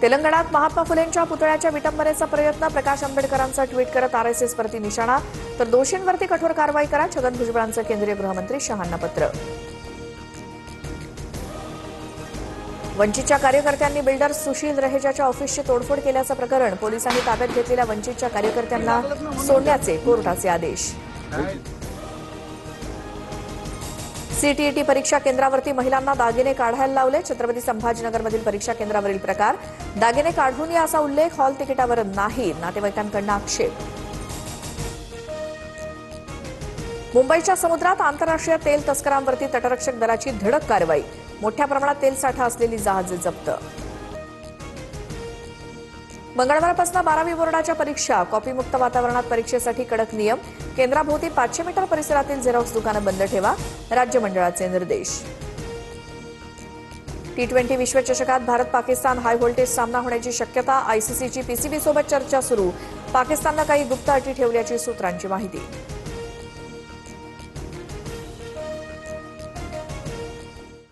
तेलंगणात महात्मा फुलेंच्या पुतळ्याच्या विटंबनेचा प्रयत्न, प्रकाश आंबेडकरांचा ट्विट करत आरएसएसवरती निशाणा, तर दोषींवरती कठोर कारवाई करा, छगन भुजबळांचं केंद्रीय गृहमंत्री शहांना पत्र. वंचितच्या कार्यकर्त्यांनी बिल्डर सुशील रहेजाच्या ऑफिसची तोडफोड केल्याचं प्रकरण, पोलिसांनी ताब्यात घेतलेल्या वंचितच्या कार्यकर्त्यांना सोडण्याचे कोर्टाचे आदेश. सीटीईटी परीक्षा केंद्रावरती महिलांना दागिने काढायला लावले, छत्रपती संभाजीनगरमधील परीक्षा केंद्रावरील प्रकार, दागिने काढून या असा उल्लेख, हॉल तिकिटावर नाही, नातेवाईकांकडून आक्षेप. मुंबईच्या समुद्रात आंतरराष्ट्रीय तेल तस्करांवरती तटरक्षक दलाची धडक कारवाई, मोठ्या प्रमाणात तेलसाठा असलेली जहाजे जप्त. मंगळवारपासून 12वी बोर्डाच्या परीक्षा, कॉपीमुक्त वातावरणात परीक्षेसाठी कडक नियम, केंद्राभोवती 500 मीटर परिसरातील झेरॉक्स दुकानं बंद ठेवा, राज्य मंडळाचे निर्देश. T20 विश्वचषकात भारत पाकिस्तान हाय व्होल्टेज सामना होण्याची शक्यता, आयसीसीची पीसीबी सोबत चर्चा सुरू, पाकिस्ताननं काही गुप्त अटी ठेवल्याची सूत्रांची माहिती.